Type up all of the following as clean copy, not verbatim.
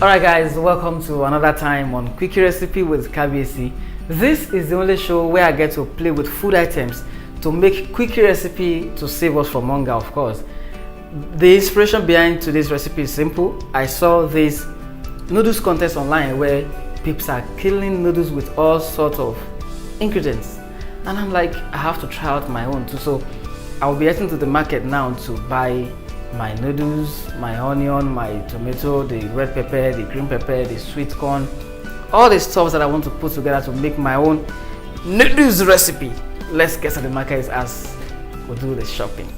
Alright guys, welcome to another time on Quickie Recipe with Kabiesi. This is the only show where I get to play with food items to make Quickie Recipe to save us from hunger, of course. The inspiration behind today's recipe is simple. I saw this noodles contest online where people are killing noodles with all sorts of ingredients. And I'm like, I have to try out my own too. So I'll be heading to the market now to buy my noodles, my onion, my tomato, the red pepper, the green pepper, the sweet corn, all the stuff that I want to put together to make my own noodles recipe. Let's get to the market as we do the shopping.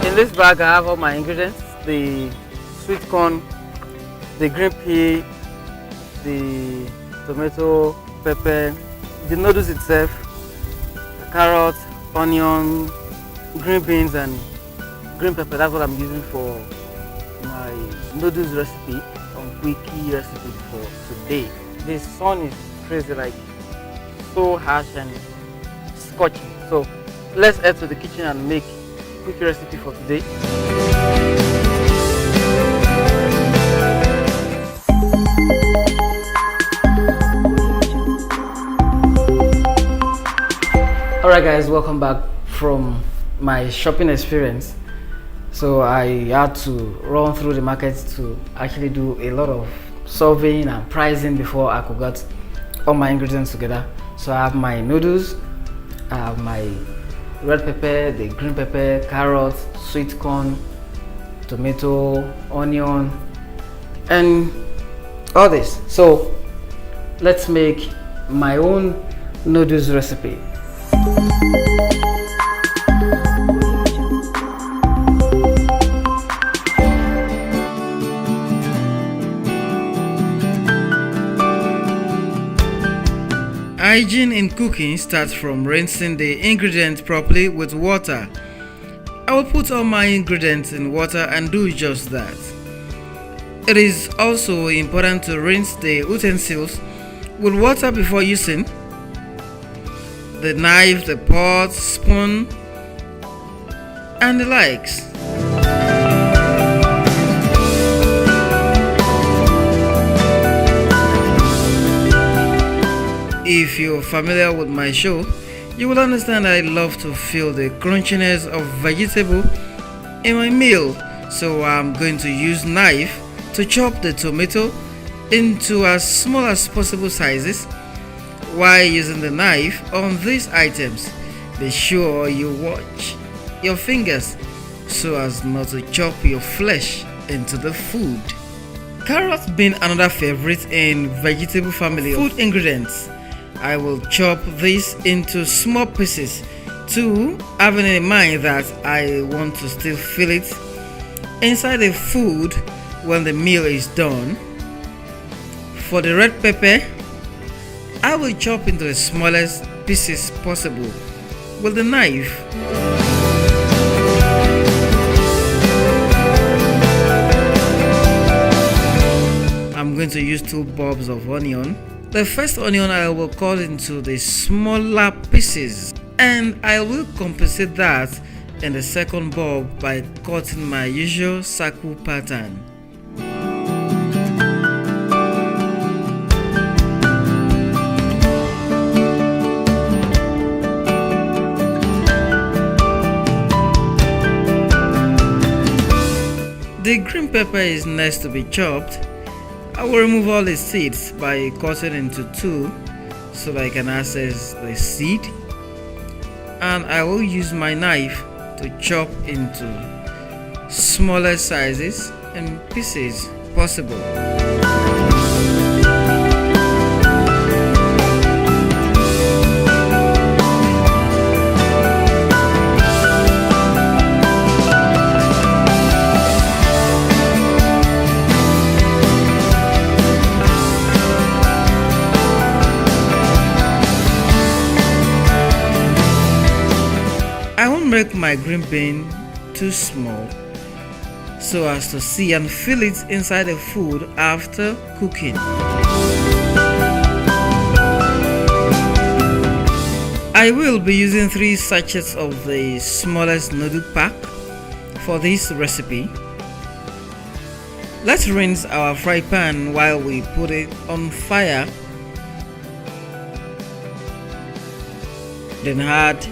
In this bag I have all my ingredients: the sweet corn, the green pea, the tomato, pepper, the noodles itself, the carrot, onion, green beans and green pepper. That's what I'm using for my noodles recipe on Quickie Recipe for today. The sun is crazy, like so harsh and scorching. So let's head to the kitchen and make Quickie Recipe for today. Alright guys, welcome back from my shopping experience. So I had to run through the market to actually do a lot of surveying and pricing before I could get all my ingredients together. So I have my noodles, I have my red pepper, the green pepper, carrot, sweet corn, tomato, onion, and all this. So let's make my own noodles recipe. Hygiene in cooking starts from rinsing the ingredients properly with water. I will put all my ingredients in water and do just that. It is also important to rinse the utensils with water before using the knife, the pot, spoon, and the likes. If you're familiar with my show, you will understand I love to feel the crunchiness of vegetable in my meal, so I'm going to use knife to chop the tomato into as small as possible sizes. While using the knife on these items, be sure you watch your fingers so as not to chop your flesh into the food. Carrots being another favorite in vegetable family food ingredients, I will chop this into small pieces too, having in mind that I want to still feel it inside the food when the meal is done. For the red pepper, I will chop into the smallest pieces possible with the knife. I'm going to use 2 bulbs of onion The first onion I will cut into the smaller pieces, and I will compensate that in the second bulb by cutting my usual circle pattern. The green pepper is next to be chopped. I will remove all the seeds by cutting into two so that I can access the seed, and I will use my knife to chop into smaller sizes and pieces possible. Make my green bean too small so as to see and feel it inside the food after cooking. I will be using 3 sachets of the smallest noodle pack for this recipe. Let's rinse our fry pan while we put it on fire. Then add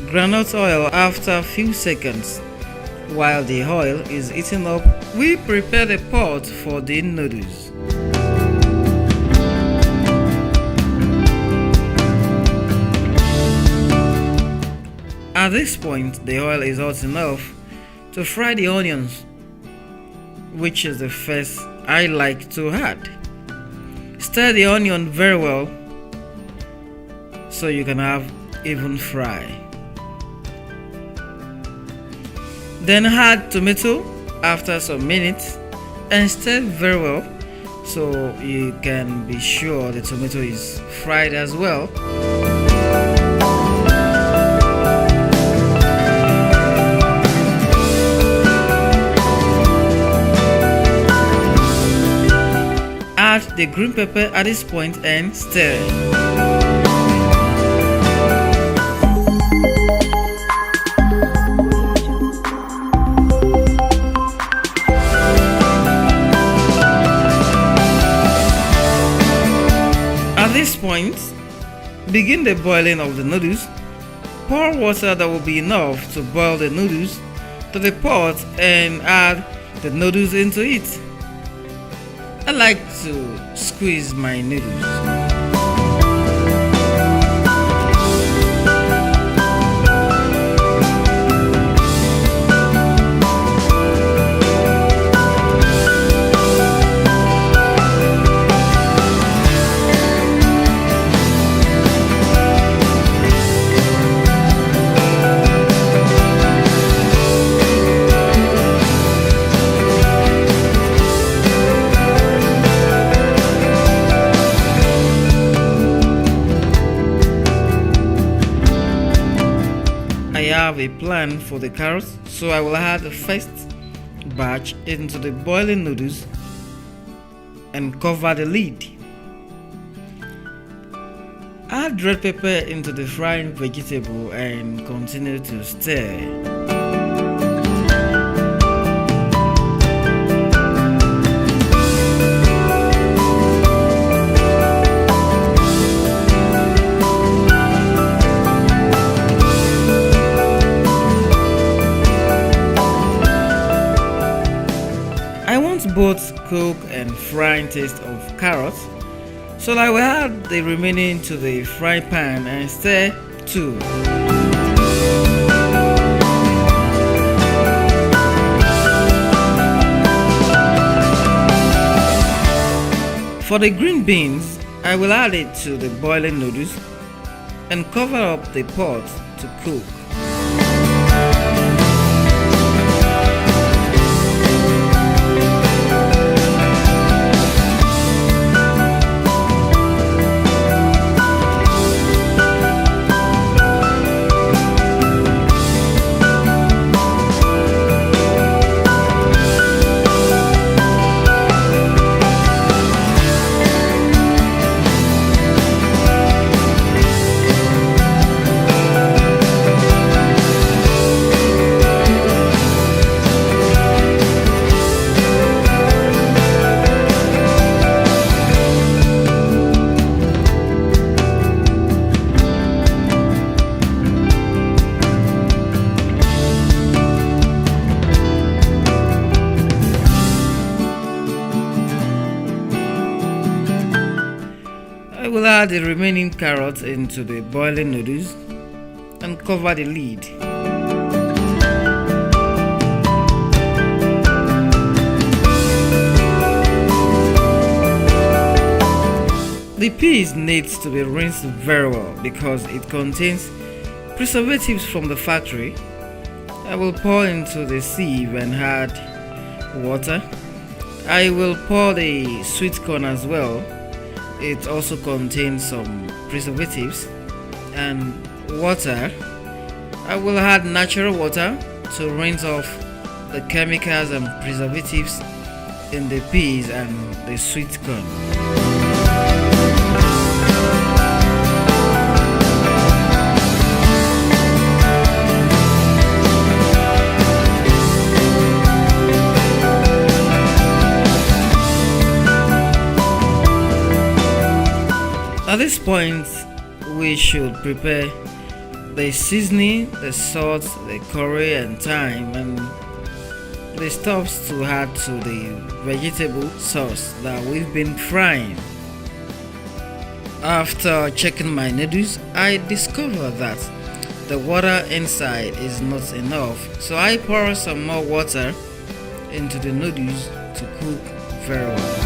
groundnut oil after a few seconds. While the oil is heating up, we prepare the pot for the noodles. At this point, the oil is hot enough to fry the onions, which is the first I like to add. Stir the onion very well so you can have even fry. Then add tomato after some minutes and stir very well so you can be sure the tomato is fried as well. Add the green pepper at this point and stir. At this point, begin the boiling of the noodles. Pour water that will be enough to boil the noodles to the pot and add the noodles into it. I like to squeeze my noodles. I have a plan for the carrots, so I will add the first batch into the boiling noodles and cover the lid. Add red pepper into the frying vegetable and continue to stir. I want both cook and frying taste of carrots, so I will add the remaining to the fry pan and stir too. For the green beans, I will add it to the boiling noodles and cover up the pot to cook. add the remaining carrots into the boiling noodles and cover the lid. The peas needs to be rinsed very well because it contains preservatives from the factory. I will pour into the sieve and add water. I will pour the sweet corn as well. It also contains some preservatives and water. I will add natural water to rinse off the chemicals and preservatives in the peas and the sweet corn. At this point, we should prepare the seasoning, the salt, the curry and thyme, and the stuffs to add to the vegetable sauce that we've been frying. After checking my noodles, I discovered that the water inside is not enough, so I pour some more water into the noodles to cook very well.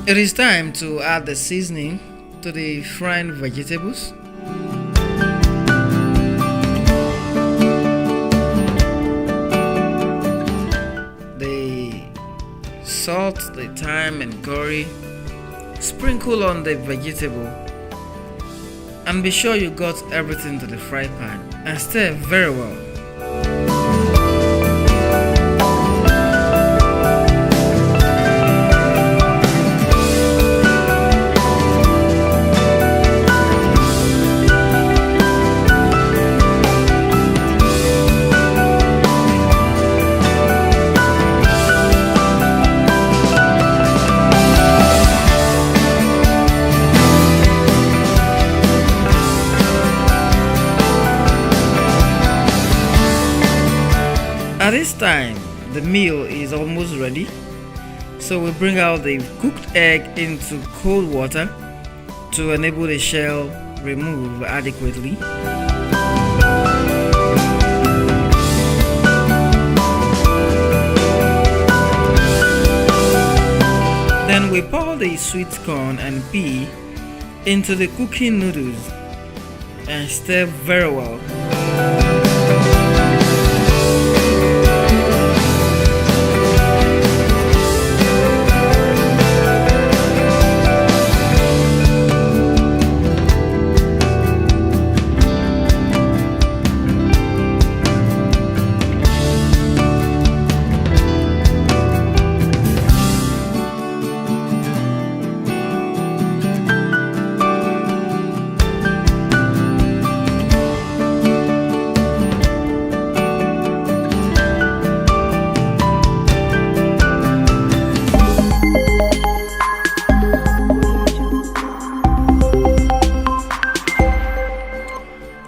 It is time to add the seasoning to the fried vegetables. The salt, the thyme and curry. Sprinkle on the vegetable and be sure you got everything to the fry pan and stir very well. At this time, the meal is almost ready, so we bring out the cooked egg into cold water to enable the shell remove adequately. Then we pour the sweet corn and pea into the cooking noodles and stir very well.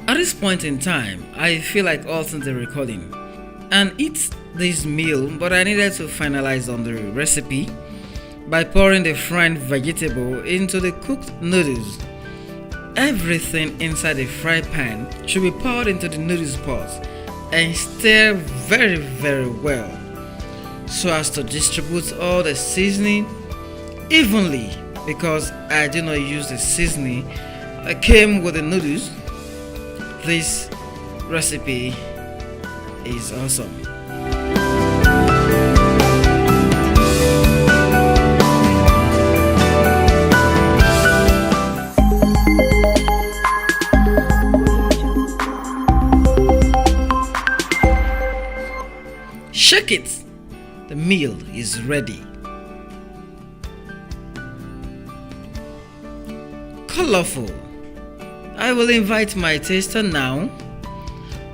At this point in time, I feel like halting the recording and eat this meal, but I needed to finalize on the recipe by pouring the fried vegetable into the cooked noodles. Everything inside the fry pan should be poured into the noodles pot and stir very well so as to distribute all the seasoning evenly, because I did not use the seasoning that came with the noodles. This recipe is awesome. Shake it. The meal is ready. Colorful. I will invite my taster now,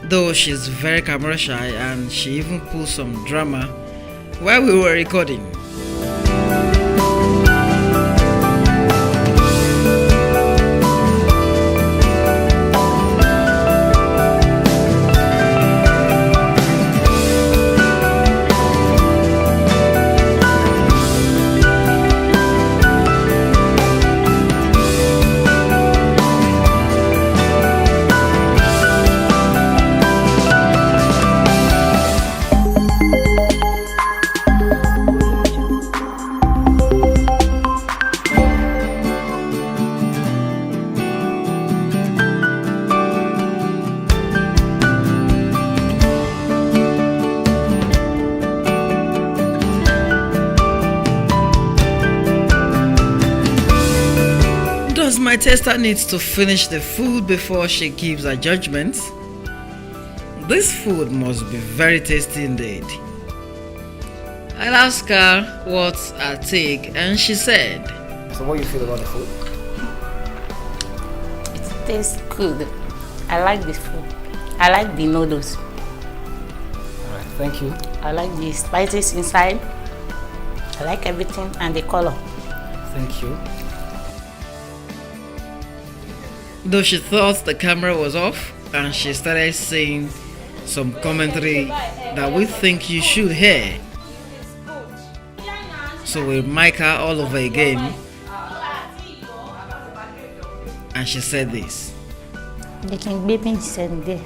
though she's very camera shy and she even pulled some drama while we were recording. my tester needs to finish the food before she gives her judgment. This food must be very tasty indeed. I asked her what's her take and she said, So what do you feel about the food? It tastes good. I like the food. I like the noodles. Alright, thank you. I like the spices inside. I like everything and the color. Thank you. Though she thought the camera was off and she started saying some commentary that we think you should hear. So we mic her all over again and she said this. They can be me send there.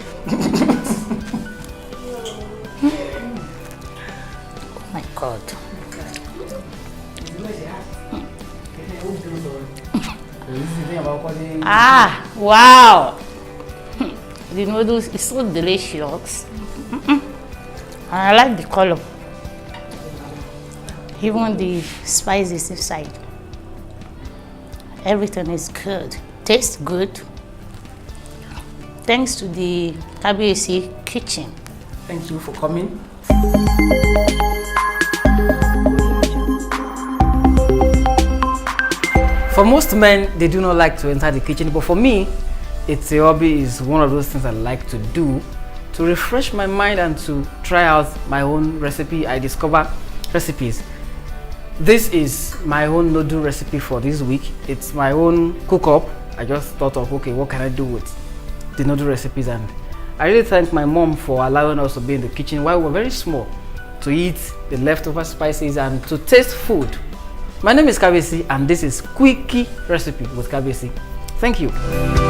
Oh my God. Ah, wow. The noodles is so delicious. And I like the color. Even the spices inside. Everything is good. Tastes good. Thanks to the Kabiesi kitchen. Thank you for coming. For most men, they do not like to enter the kitchen, but for me, it's a hobby. Is one of those things I like to do to refresh my mind and to try out my own recipe. I discover recipes. This is my own noodle recipe for this week. It's my own cook-up. I just thought of, okay, what can I do with the noodle recipes? And I really thank my mom for allowing us to be in the kitchen while we were very small, to eat the leftover spices and to taste food. My name is Kabiesi and this is Quickie Recipe with Kabiesi. Thank you.